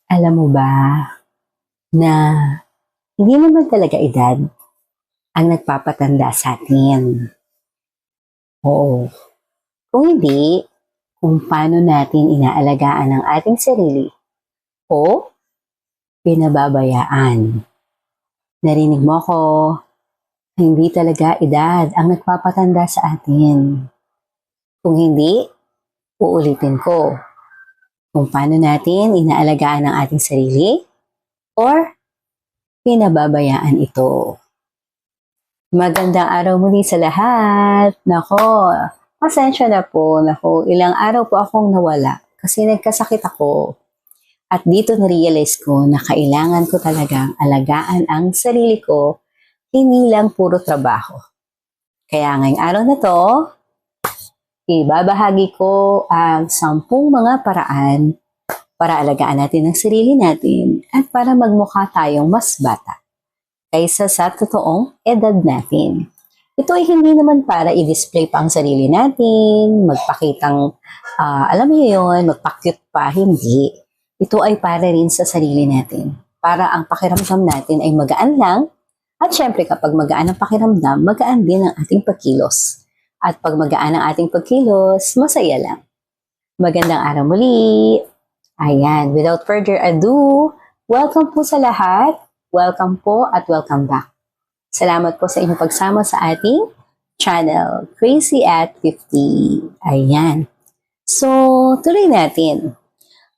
Alam mo ba na hindi naman talaga edad ang nagpapatanda sa atin? Oo. Kung hindi, kung paano natin inaalagaan ang ating sarili o pinababayaan. Narinig mo ko, hindi talaga edad ang nagpapatanda sa atin. Kung hindi, uulitin ko. Kung paano natin inaalagaan ang ating sarili or pinababayaan ito. Magandang araw muli sa lahat. Nako, pasensya na po. Nako, ilang araw po akong nawala kasi nagkasakit ako. At dito na-realize ko na kailangan ko talagang alagaan ang sarili ko, hindi lang puro trabaho. Kaya ngayong araw na to, ibabahagi ko ang 10 mga paraan para alagaan natin ang sarili natin at para magmukha tayong mas bata kaysa sa totoong edad natin. Ito ay hindi naman para i-display pa ang sarili natin, magpakitang, alam niyo yun, magpa-cute pa, hindi. Ito ay para rin sa sarili natin. Para ang pakiramdam natin ay magaan lang. At syempre kapag magaan ang pakiramdam, magaan din ang ating pagkilos. At pag magaan ang ating pagkilos, masaya lang. Magandang araw muli. Ayan, without further ado, welcome po sa lahat. Welcome po at welcome back. Salamat po sa inyong pagsama sa ating channel, Crazy at 50. Ayan. So, tuloy natin.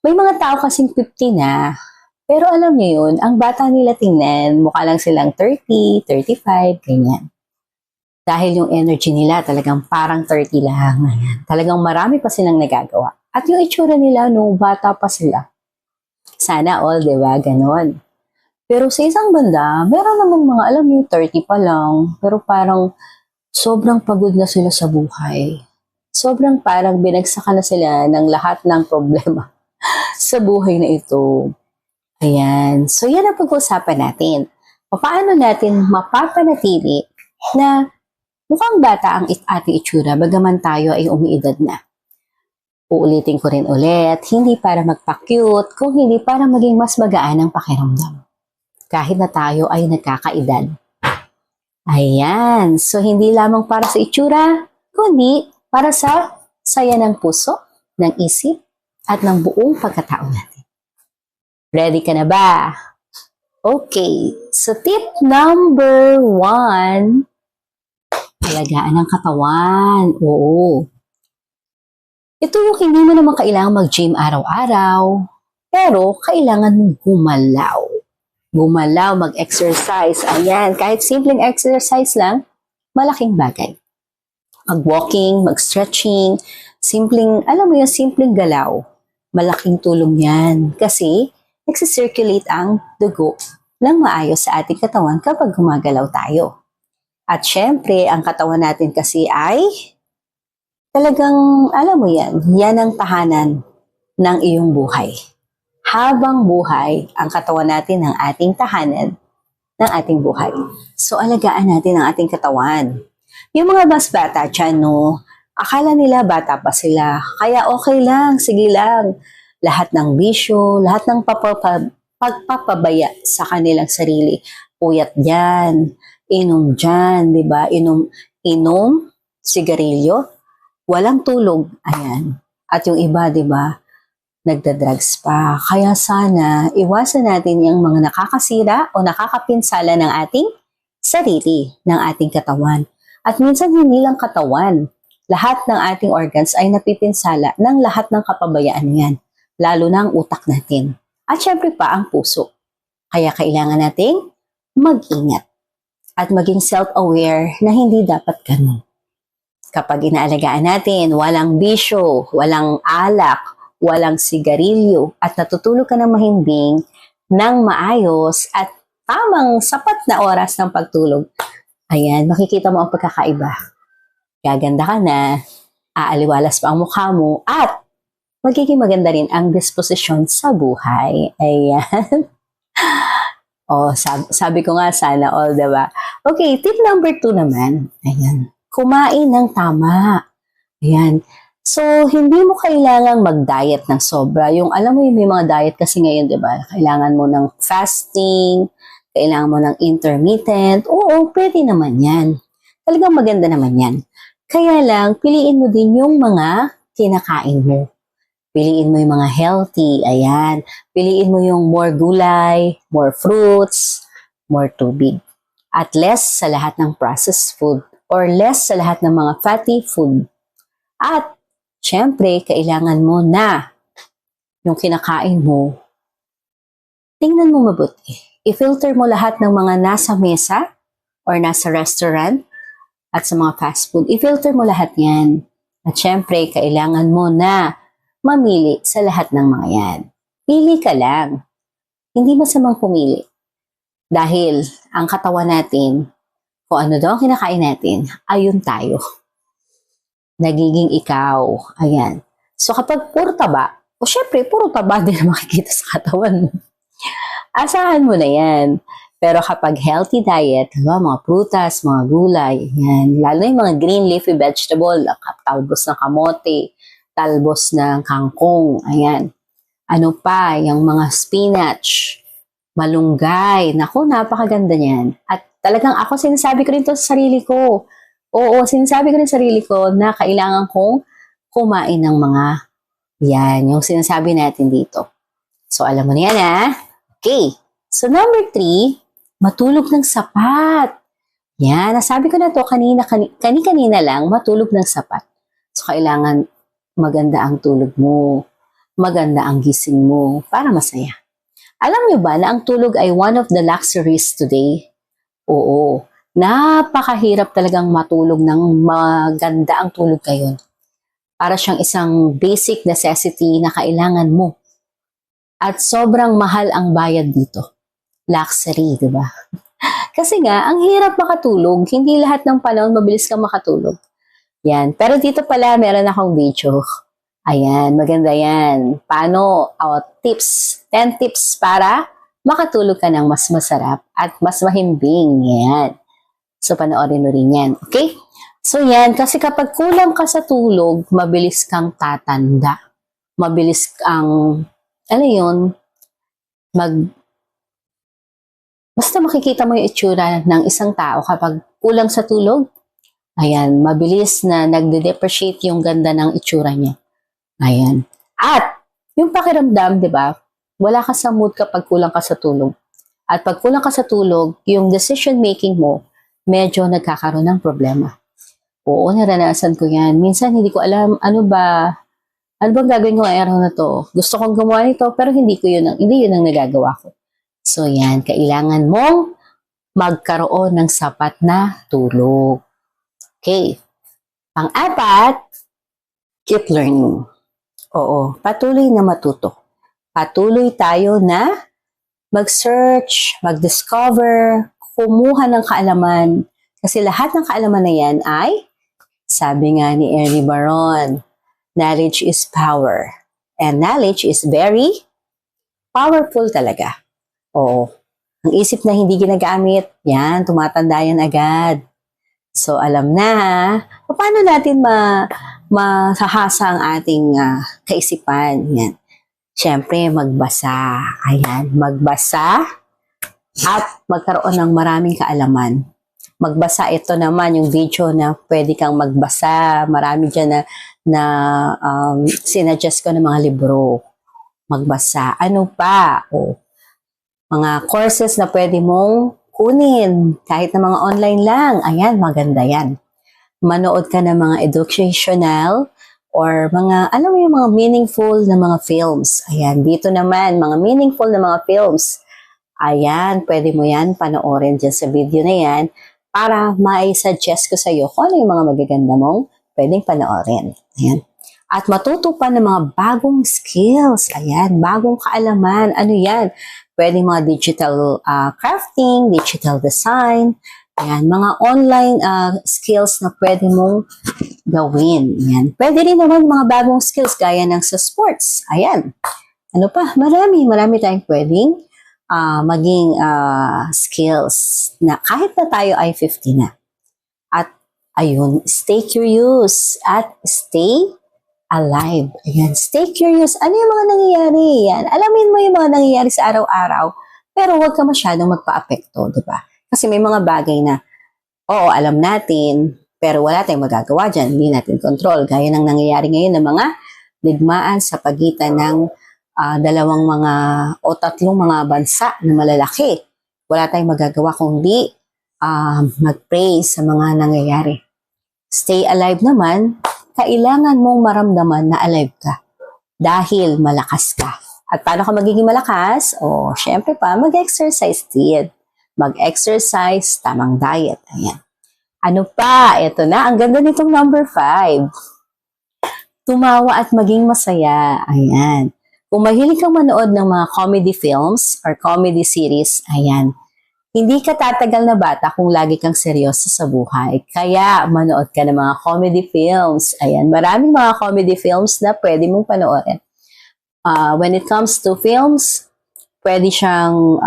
May mga tao kasing 50 na, pero alam niyo yun, ang bata nila tingnan, mukha lang silang 30, 35, ganyan. Dahil yung energy nila talagang parang 30 lang. Ayan. Talagang marami pa silang nagagawa. At yung itsura nila, no, bata pa sila. Sana all, di ba? Ganon. Pero sa isang banda, meron naman mga, alam niyo, 30 pa lang, pero parang sobrang pagod na sila sa buhay. Sobrang parang binagsakan na sila ng lahat ng problema sa buhay na ito. Ayan. So, yan ang pag-uusapan natin. Paano natin mapapanatili na mukhang bata ang ating itsura bagaman tayo ay umiidad na. Uulitin ko rin ulit, hindi para magpa-cute, kung hindi para maging mas magaan ang pakiramdam. Kahit na tayo ay nagkakaedad. Ayan. So, hindi lamang para sa itsura, kundi para sa saya ng puso, ng isip, at ng buong pagkatao natin. Ready ka na ba? Okay. So, tip number 1, alagaan ang katawan. Oo. Ito yung hindi mo naman kailangan mag-gym araw-araw, pero kailangan mong gumalaw. Gumalaw, mag-exercise. Ayan, kahit simpleng exercise lang, malaking bagay. Mag-walking, mag-stretching, simpleng, alam mo yung simpleng galaw. Malaking tulong yan kasi nagsisirculate ang dugo ng maayos sa ating katawan kapag gumagalaw tayo. At syempre, ang katawan natin kasi ay talagang, alam mo yan ang tahanan ng iyong buhay. Habang buhay, ang katawan natin ang ating tahanan ng ating buhay. So, alagaan natin ang ating katawan. Yung mga mas bata dyan, no, akala nila bata pa sila. Kaya okay lang, sige lang. Lahat ng bisyo, lahat ng pagpapabaya sa kanilang sarili. Puyat dyan, inom dyan, di ba? Inom, sigarilyo, walang tulog. Ayan. At yung iba, di ba, nagda-drugs pa. Kaya sana, iwasan natin yung mga nakakasira o nakakapinsala ng ating sarili, ng ating katawan. At minsan hindi lang katawan. Lahat ng ating organs ay napipinsala ng lahat ng kapabayaan yan. Lalo na ang utak natin. At syempre pa ang puso. Kaya kailangan nating mag-ingat. At maging self-aware na hindi dapat ganun. Kapag inaalagaan natin, walang bisyo, walang alak, walang sigarilyo, at natutulog ka ng mahimbing, ng maayos, at tamang sapat na oras ng pagtulog, ayan, makikita mo ang pagkakaiba. Gaganda ka na, aaliwalas pa ang mukha mo, at magiging maganda rin ang disposisyon sa buhay. Ayan. Oh, sabi ko nga sana all, diba? Okay, tip number 2 naman. Ayan. Kumain ng tama. Ayan. So, hindi mo kailangang mag-diet ng sobra. Yung, alam mo yung may mga diet kasi ngayon, di ba? Kailangan mo ng fasting, kailangan mo ng intermittent. Oo, pwede naman yan. Talagang maganda naman yan. Kaya lang, piliin mo din yung mga kinakain mo. Piliin mo yung mga healthy, ayan. Piliin mo yung more gulay, more fruits, more tubig. At less sa lahat ng processed food or less sa lahat ng mga fatty food. At syempre, kailangan mo na yung kinakain mo, tingnan mo mabuti. I-filter mo lahat ng mga nasa mesa or nasa restaurant at sa mga fast food. I-filter mo lahat yan. At syempre, kailangan mo na mamili sa lahat ng mga yan. Pili ka lang. Hindi masamang pumili. Dahil ang katawan natin, kung ano daw ang kinakain natin, ayun tayo. Nagiging ikaw. Ayan. So kapag puro taba, o syempre, puro taba din na makikita sa katawan mo. Asahan mo na yan. Pero kapag healthy diet, mga prutas, mga gulay, yan, lalo yung mga green leafy vegetable, talbos ng kamote, talbos ng kangkong, ayan. Ano pa, yung mga spinach, malunggay, naku, napakaganda niyan. At talagang ako sinasabi ko rin to sa sarili ko. Oo, sinasabi ko rin sa sarili ko na kailangan kong kumain ng mga yan, yung sinasabi natin dito. So, alam mo na yan, ha? Okay. So, number 3, matulog ng sapat. Yan, nasabi ko na to kanina lang, matulog ng sapat. So, kailangan maganda ang tulog mo, maganda ang gising mo, para masaya. Alam niyo ba na ang tulog ay one of the luxuries today? Oo, napakahirap talagang matulog ng maganda ang tulog ngayon. Para siyang isang basic necessity na kailangan mo. At sobrang mahal ang bayad dito. Luxury, di ba? Kasi nga, ang hirap makatulog. Hindi lahat ng panahon mabilis kang makatulog. Yan. Pero dito pala, meron akong video. Ayan, maganda yan. Paano? Tips. 10 tips para makatulog ka ng mas masarap at mas mahimbing. Yan. So, panoorin mo rin yan. Okay? So, yan. Kasi kapag kulang ka sa tulog, mabilis kang tatanda. Mabilis kang, ano yun, basta makikita mo yung itsura ng isang tao kapag kulang sa tulog, ayan, mabilis na nagde-depreciate yung ganda ng itsura niya. Ayan. At, yung pakiramdam, di ba, wala ka sa mood kapag kulang ka sa tulog. At pag kulang ka sa tulog, yung decision making mo, medyo nagkakaroon ng problema. Oo, naranasan ko yan. Minsan, hindi ko alam, ano bang gagawin ko ngayong araw na to? Gusto kong gumawa nito, pero hindi yun ang nagagawa ko. So yan, kailangan mong magkaroon ng sapat na tulog. Okay. Pang-apat, keep learning. Oo, patuloy na matuto. Patuloy tayo na mag-search, mag-discover, kumuha ng kaalaman. Kasi lahat ng kaalaman na yan ay, sabi nga ni Ernie Baron, knowledge is power. And knowledge is very powerful talaga. Oo. Ang isip na hindi ginagamit, yan, tumatanda yan agad. So, alam na, paano natin masahasa ang ating kaisipan? Yan. Siyempre, magbasa. Ayan, magbasa at magkaroon ng maraming kaalaman. Magbasa, ito naman yung video na pwede kang magbasa. Marami dyan na sinuggest ko ng mga libro. Magbasa. Ano pa? Mga courses na pwede mong kunin. Kahit na mga online lang. Ayan, maganda yan. Manood ka ng mga educational or mga, alam mo yung mga meaningful na mga films. Ayan, dito naman, mga meaningful na mga films. Ayan, pwede mo yan panoorin dyan sa video na yan para mai-suggest ko sa iyo kung ano yung mga magaganda mong pwedeng panoorin. Ayan. At matuto pa ng mga bagong skills. Ayan, bagong kaalaman. Ano yan? Pwede mga digital crafting, digital design. Ayan, mga online skills na pwede mong gawin. Ayan. Pwede rin naman mga bagong skills gaya ng sa sports. Ayan. Ano pa? Marami tayong pwedeng maging skills na kahit na tayo ay 50 na. At ayun, stay curious at stay alive. Ayan, stay curious. Ano yung mga nangyayari? Yan. Alamin mo yung mga nangyayari sa araw-araw, pero huwag ka masyadong magpa-apekto, di ba? Kasi may mga bagay na, oo, alam natin, pero wala tayong magagawa dyan. Hindi natin control. Gaya ng nangyayari ngayon ng mga digmaan sa pagitan ng dalawang mga o tatlong mga bansa na malalaki. Wala tayong magagawa kundi mag-pray sa mga nangyayari. Stay alive naman, kailangan mong maramdaman na alive ka dahil malakas ka. At paano ka magiging malakas? O, syempre pa, mag-exercise din. Mag-exercise, tamang diet. Ayan. Ano pa? Ito na, ang ganda nitong number 5. Tumawa at maging masaya. Ayan. Kung mahilig kang manood ng mga comedy films or comedy series, ayan, hindi ka tatagal na bata kung lagi kang seryoso sa buhay. Kaya manood ka ng mga comedy films. Ayan, maraming mga comedy films na pwede mong panoorin. When it comes to films, pwede siyang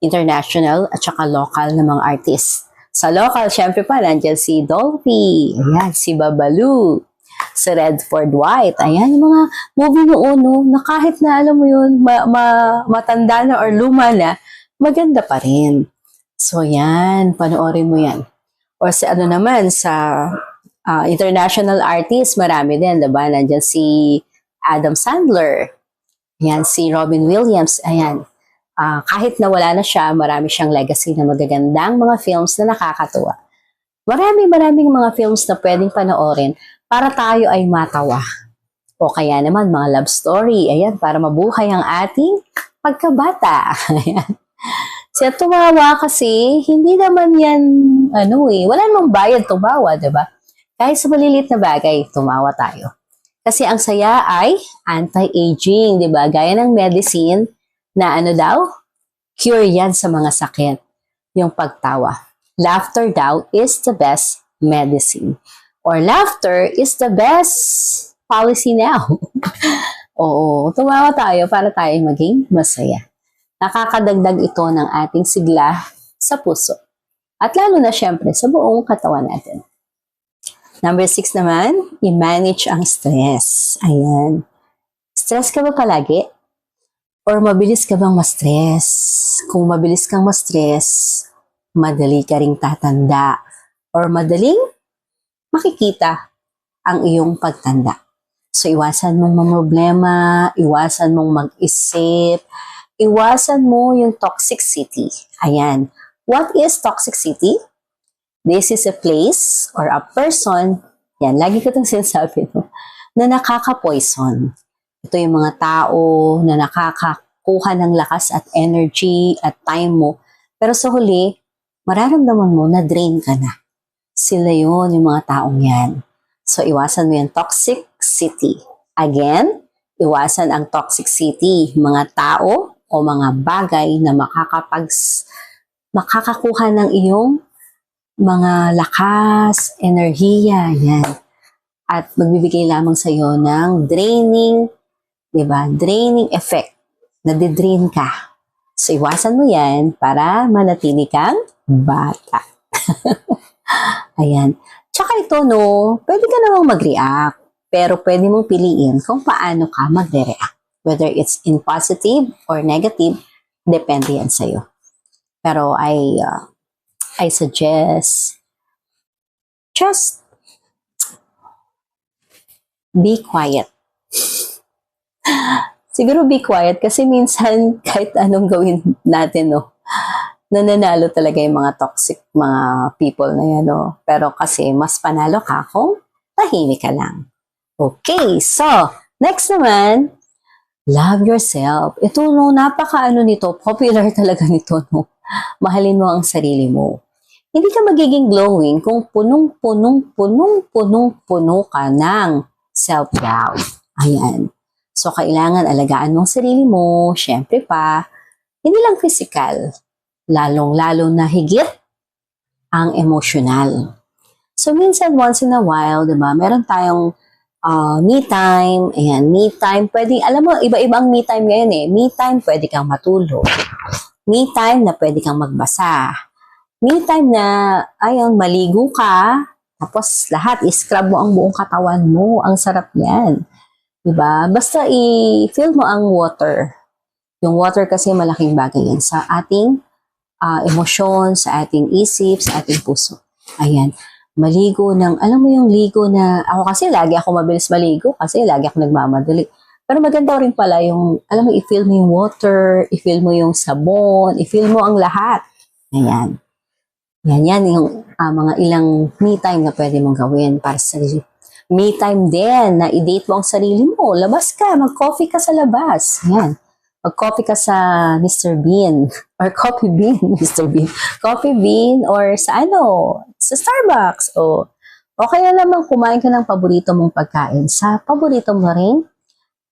international at saka local na mga artists. Sa local, syempre pa, nandiyan si Dolphy, ayan, si Babalu, si Redford White. Ayan, yung mga movie noon, no, na kahit na alam mo yun, matanda na or luma na, maganda pa rin. So yan, panoorin mo yan. Or sa ano naman, sa international artists, marami din, diba? Nandiyan si Adam Sandler, ayan, si Robin Williams, ayan. Kahit na wala na siya, marami siyang legacy na magagandang mga films na nakakatuwa. Maraming mga films na pwedeng panoorin para tayo ay matawa. O kaya naman mga love story, ayan, para mabuhay ang ating pagkabata. Ayan. Siya tumawa kasi, hindi naman yan, wala namang bayad tumawa, diba? Kahit sa malilit na bagay, tumawa tayo. Kasi ang saya ay anti-aging, diba? Gaya ng medicine na cure yan sa mga sakit, yung pagtawa. Laughter daw is the best medicine. Or laughter is the best policy now. Oo, tumawa tayo para tayo maging masaya. Nakakadagdag ito ng ating sigla sa puso. At lalo na syempre sa buong katawan natin. Number 6 naman, i-manage ang stress. Ayan. Stress ka ba palagi? Or mabilis ka bang ma-stress? Kung mabilis kang ma-stress, madali ka ring tatanda. Or madaling makikita ang iyong pagtanda. So iwasan mong mamroblema, iwasan mong mag-isip, iwasan mo yung toxicity. Ayan. What is toxicity? This is a place or a person, yan, lagi ko itong sinasabi, no, na nakaka-poison. Ito yung mga tao na nakakakuha ng lakas at energy at time mo. Pero sa huli, mararamdaman mo na drain ka na. Sila yun, yung mga taong yan. So, iwasan mo yung toxicity. Again, iwasan ang toxicity. Mga tao o mga bagay na makakakuha ng iyong mga lakas, enerhiya, yan. At magbibigay lamang sa iyo ng draining, diba? Draining effect. Nadidrain ka. So, iwasan mo yan para manatili kang bata. Ayan. Tsaka ito, no, pwede ka namang mag-react. Pero pwede mong piliin kung paano ka magre-react. Whether it's in positive or negative, depende yan sa'yo. Pero I suggest just be quiet. Siguro be quiet kasi minsan kahit anong gawin natin, no, nananalo talaga yung mga toxic mga people na yan, no. Pero kasi mas panalo ka kung tahimik ka lang. Okay, so next naman, love yourself. Ito, no, nito, popular talaga nito, no. Mahalin mo ang sarili mo. Hindi ka magiging glowing kung punong-puno ka ng self-doubt. Ayan. So, kailangan alagaan mo ang sarili mo, syempre pa, hindi lang physical, lalong-lalo na higit ang emotional. So, minsan, once in a while, diba, meron tayong me time, ayan, me time, pwede, alam mo, iba-ibang me time ngayon eh. Me time, pwede kang matulog. Me time na pwede kang magbasa. Me time na, ayun, maligo ka, Tapos lahat, i-scrub mo ang buong katawan mo. Ang sarap yan. Diba? Basta i-fill mo ang water. Yung water kasi malaking bagay yan sa ating emosyon, sa ating isip, sa ating puso. Ayan. Maligo ng, alam mo yung ligo na, ako kasi lagi ako mabilis maligo kasi lagi ako nagmamadali. Pero maganda rin pala yung, alam mo, i-fill mo yung water, i-fill mo yung sabon, i-fill mo ang lahat. Ayan. Yan yung mga ilang me time na pwede mong gawin para sa sarili. Me time din na i-date mo ang sarili mo. Labas ka, mag-coffee ka sa labas. Yan. Mag-coffee ka sa Mr. Bean or Coffee Bean, Mr. Bean. Coffee Bean or sa sa Starbucks. O kaya naman kumain ka ng paborito mong pagkain sa paborito mo ring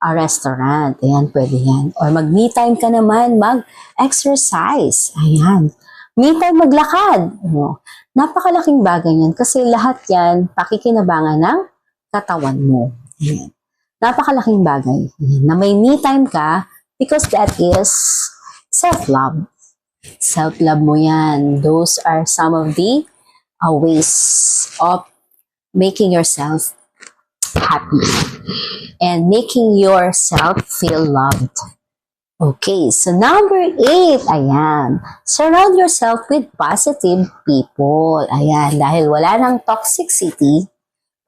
restaurant. Ayan, pwede yan. Or mag-me time ka naman, mag-exercise. Ayan. Me time maglakad. Napakalaking bagay yan kasi lahat yan pakikinabangan ng katawan mo. Ayan. Napakalaking bagay. Ayan. Na may me time ka because that is self-love. Self-love mo yan. Those are some of the ways of making yourself happy and making yourself feel loved. Okay, so number 8, ayan. Surround yourself with positive people. Ayan, dahil wala ng toxicity,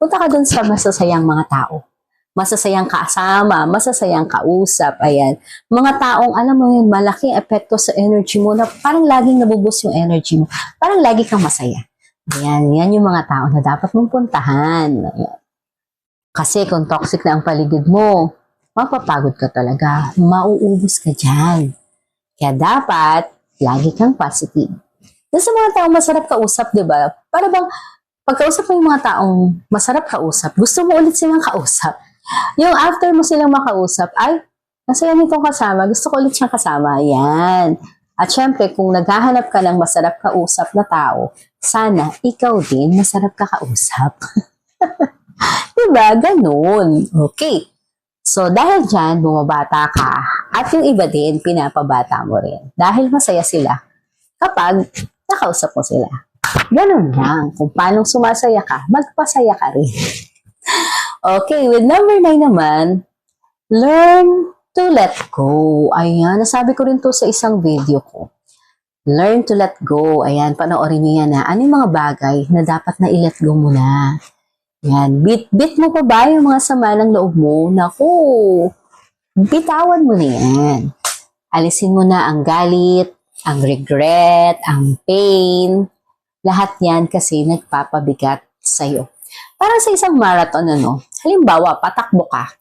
punta ka dun sa masasayang mga tao. Masasayang kasama, masasayang kausap, ayan. Mga taong, alam mo yun, malaking epekto sa energy mo na parang laging nabubus yung energy mo. Parang lagi kang masaya. Ayan, yan yung mga tao na dapat mong puntahan. Ayan. Kasi kung toxic na ang paligid mo, mapapagod ka talaga. Mauubos ka dyan. Kaya dapat, lagi kang positive. Sa mga taong masarap kausap, di ba? Para bang, pagkausap mo yung mga taong masarap kausap, gusto mo ulit silang kausap. Yung after mo silang makausap, ay, masaya nitong kasama, gusto ko ulit siyang kasama. Yan. At syempre, kung naghahanap ka ng masarap kausap na tao, sana ikaw din masarap ka kausap. Diba? Ganun. Okay. So, dahil dyan, bumabata ka. At yung iba din, pinapabata mo rin. Dahil masaya sila kapag nakausap mo sila. Ganun lang. Kung paano sumasaya ka, magpasaya ka rin. Okay, with number 9 naman, learn to let go. Ayan, nasabi ko rin to sa isang video ko. Learn to let go. Ayan, panoorin niyo yan na. Ano yung mga bagay na dapat na i-let go mo na? Yan, bit mo pa ba yung mga sama ng loob mo? Naku, bitawan mo na yan. Alisin mo na ang galit, ang regret, ang pain. Lahat yan kasi nagpapabigat sa'yo. Parang sa isang marathon, halimbawa, patakbo ka.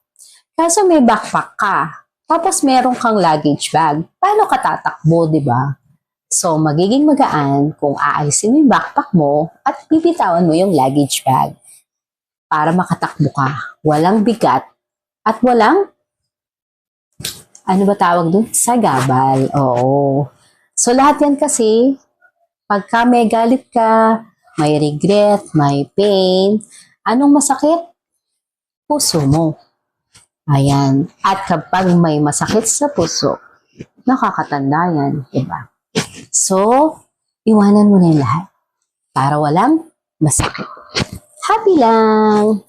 Kaso may backpack ka. Tapos meron kang luggage bag. Paano ka tatakbo, di ba? So, magiging magaan kung aalisin mo yung backpack mo at bibitawan mo yung luggage bag. Para makatakbo ka. Walang bigat at walang, ano ba tawag doon? Sagabal. Oo. So, lahat yan kasi, pagka may galit ka, may regret, may pain, anong masakit? Puso mo. Ayan. At kapag may masakit sa puso, nakakatanda yan. Diba? So, iwanan mo na yung lahat. Para walang masakit. Happy lang.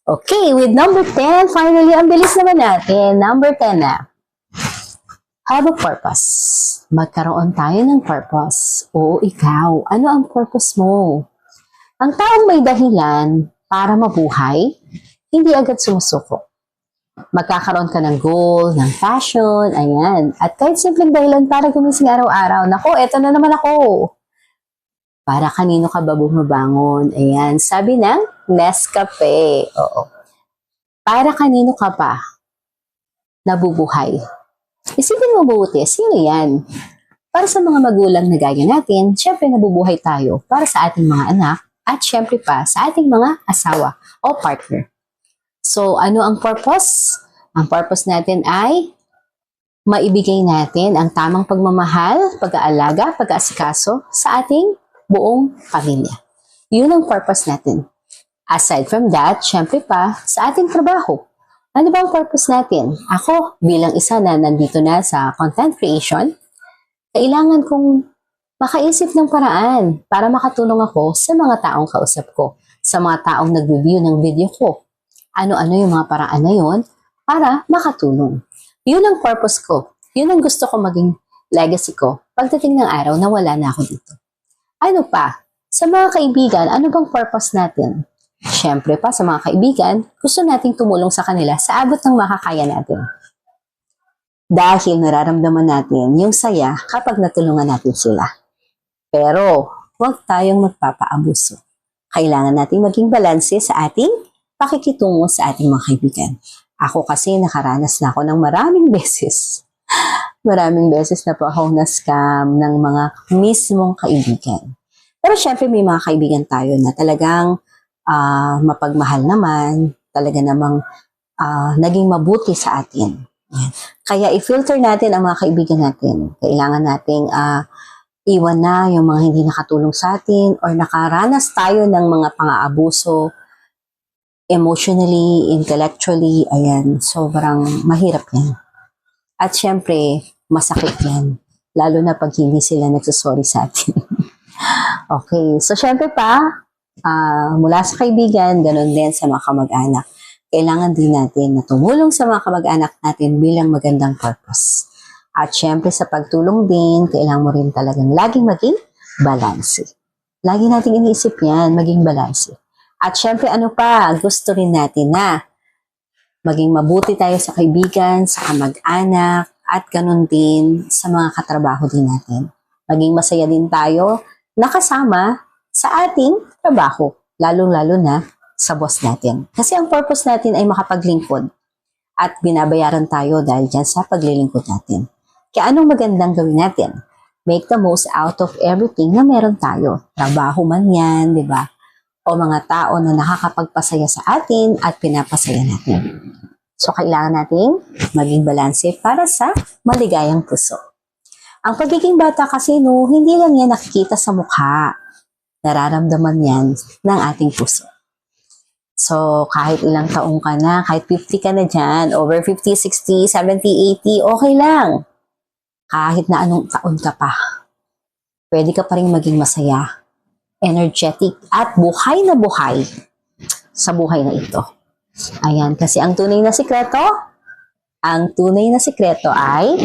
Okay, with number 10, finally, ang bilis naman natin. Number 10 na. Have a purpose. Magkaroon tayo ng purpose. Oo, ikaw. Ano ang purpose mo? Ang taong may dahilan para mabuhay, hindi agad sumusuko. Magkakaroon ka ng goal, ng passion, ayan. At kahit simpleng dahilan para gumising araw-araw, nako, eto na naman ako. Para kanino ka ba bumabangon? Ayan, sabi ng Nescafe. Oo. Para kanino ka ba nabubuhay? Isipin mo buti, sino yan? Para sa mga magulang na gaya natin, syempre nabubuhay tayo para sa ating mga anak at syempre pa sa ating mga asawa o partner. So, ano ang purpose? Ang purpose natin ay maibigay natin ang tamang pagmamahal, pag-aalaga, pag-aasikaso sa ating buong pamilya. Yun ang purpose natin. Aside from that, syempre pa, sa ating trabaho. Ano ba ang purpose natin? Ako, bilang isa na nandito na sa content creation, kailangan kong makaisip ng paraan para makatulong ako sa mga taong kausap ko. sa mga taong nag-review ng video ko. Ano-ano yung mga paraan na yun para makatulong. Yun ang purpose ko. Yun ang gusto ko maging legacy ko pagdating ng araw na wala na ako dito. Ano pa? Sa mga kaibigan, ano bang purpose natin? Siyempre pa, sa mga kaibigan, gusto nating tumulong sa kanila sa abot ng makakaya natin. Dahil nararamdaman natin yung saya kapag natulungan natin sila. Pero, huwag tayong magpapaabuso. Kailangan nating maging balanse sa ating pakikitungo sa ating mga kaibigan. Ako kasi nakaranas na ako ng maraming beses. Maraming beses na po ako na-scam ng mga mismong kaibigan. Pero syempre may mga kaibigan tayo na talagang mapagmahal naman, talaga namang naging mabuti sa atin. Yan. Kaya i-filter natin ang mga kaibigan natin. Kailangan nating iwan na yung mga hindi nakatulong sa atin or nakaranas tayo ng mga pang-aabuso emotionally, intellectually, ayan, sobrang mahirap yan. At syempre, masakit yan. Lalo na pag hindi sila nagsasorry sa atin. Okay, so syempre pa, mula sa kaibigan, ganun din sa mga kamag-anak. Kailangan din natin na tumulong sa mga kamag-anak natin bilang magandang purpose. At syempre sa pagtulong din, kailangan mo rin talagang laging maging balanse. Lagi nating iniisip yan, maging balanse. At syempre ano pa, gusto rin natin na maging mabuti tayo sa kaibigan, sa kamag-anak, at ganun din sa mga katrabaho din natin. Maging masaya din tayo nakasama sa ating trabaho, lalong-lalo na sa boss natin. Kasi ang purpose natin ay makapaglingkod at binabayaran tayo dahil dyan sa paglilingkod natin. Kaya anong magandang gawin natin? Make the most out of everything na meron tayo. Trabaho man yan, di ba? O mga tao na nakakapagpasaya sa atin at pinapasaya natin. So, kailangan nating maging balanse para sa maligayang puso. Ang pagiging bata kasi, no, hindi lang yan nakikita sa mukha. Nararamdaman yan ng ating puso. So, kahit ilang taong ka na, kahit 50 ka na dyan, over 50, 60, 70, 80, okay lang. Kahit na anong taon ka pa, pwede ka pa rin maging masaya, energetic, at buhay na buhay sa buhay na ito. Ayan, kasi ang tunay na sikreto ay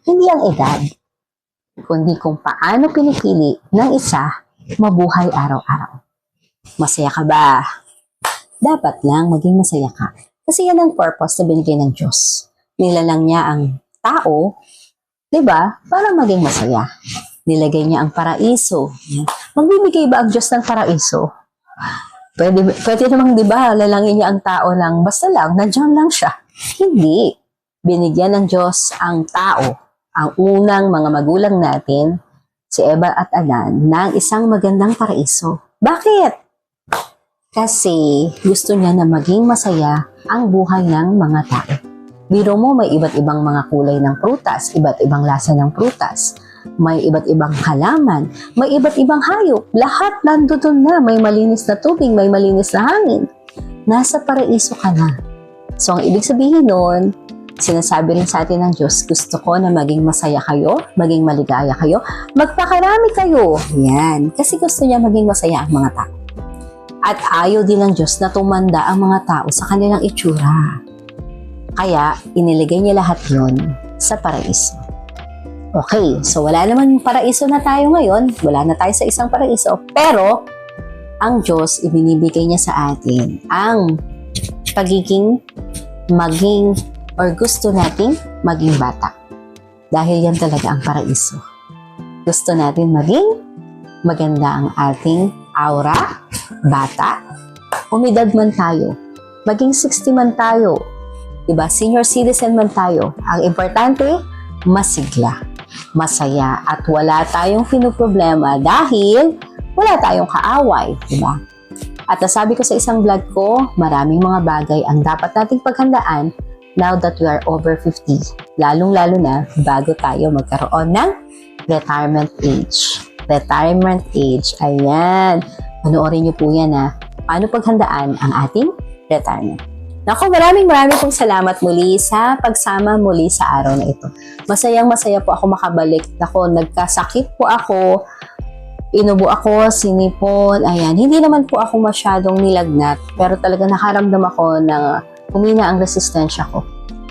hindi ang edad, kundi kung paano pinipili ng isa mabuhay araw-araw. Masaya ka ba? Dapat lang maging masaya ka. Kasi yan ang purpose na binigay ng Diyos. Nilalang niya ang tao, di ba, para maging masaya. Nilagay niya ang paraiso. Magbibigay ba ang Diyos ng paraiso? Pwede namang, di ba, lalangin niya ang tao lang, basta lang, nandiyan lang siya. Hindi. Binigyan ng Diyos ang tao, ang unang mga magulang natin, si Eva at Adan, ng isang magandang paraiso. Bakit? Kasi gusto niya na maging masaya ang buhay ng mga tao. Biro mo, may iba't ibang mga kulay ng prutas, iba't ibang lasa ng prutas, may iba't ibang halaman, may iba't ibang hayop. Lahat nandoon na, may malinis na tubig, may malinis na hangin. Nasa paraiso ka na. So, ang ibig sabihin nun, sinasabi rin sa atin ng Diyos, gusto ko na maging masaya kayo, maging maligaya kayo, magpakarami kayo. Yan. Kasi gusto niya maging masaya ang mga tao. At ayaw din ng Diyos na tumanda ang mga tao sa kanilang itsura. Kaya, iniligay niya lahat yon sa paraiso. Okay, so wala naman paraiso na tayo ngayon. Wala na tayo sa isang paraiso. Pero, ang Diyos, ibinibigay niya sa atin ang pagiging maging or gusto nating maging bata. Dahil yan talaga ang paraiso. Gusto natin maging maganda ang ating aura, bata, umidad man tayo, maging 60 man tayo, diba? Senior citizen man tayo. Ang importante, masigla, masaya, at wala tayong pinoproblema dahil wala tayong kaaway, diba? At nasabi ko sa isang vlog ko, maraming mga bagay ang dapat nating paghandaan now that we are over 50, lalong-lalo na bago tayo magkaroon ng retirement age. Retirement age, ayan. Panoorin niyo po yan ha. Paano paghandaan ang ating retirement. Naku, maraming pong salamat muli sa pagsama muli sa araw na ito. Masayang-masaya po ako makabalik. Naku, nagkasakit po ako Inubo ako, sinipon, ayan. Hindi naman po ako masyadong nilagnat, pero talaga nakaramdam ako ng humina ang resistensya ko.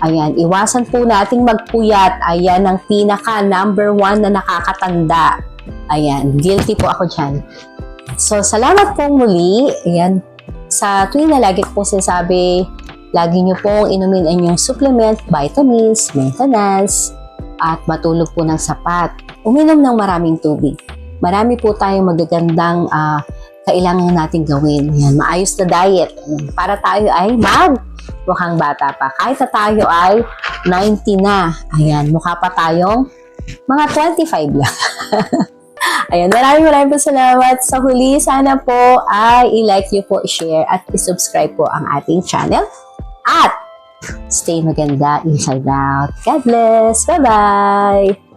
Ayan, iwasan po nating magpuyat. Ayan ang pinaka number 1 na nakakatanda. Ayan, guilty po ako dyan. So, salamat po muli. Ayan, sa tuwing na lagi ko sinasabi, lagi nyo pong inumin ang inyong supplement, vitamins, maintenance, at matulog po ng sapat. Uminom ng maraming tubig. Marami po tayong magagandang kailangan natin gawin. Yan, maayos na diet. Para tayo ay mukhang bata pa. Kahit na tayo ay 90 na. Ayan, mukha pa tayong mga 25 lang. Ayan, maraming po salamat. Sa huli, sana po ay i-like nyo po, i-share, at i-subscribe po ang ating channel. At stay maganda inside out. God bless. Bye-bye!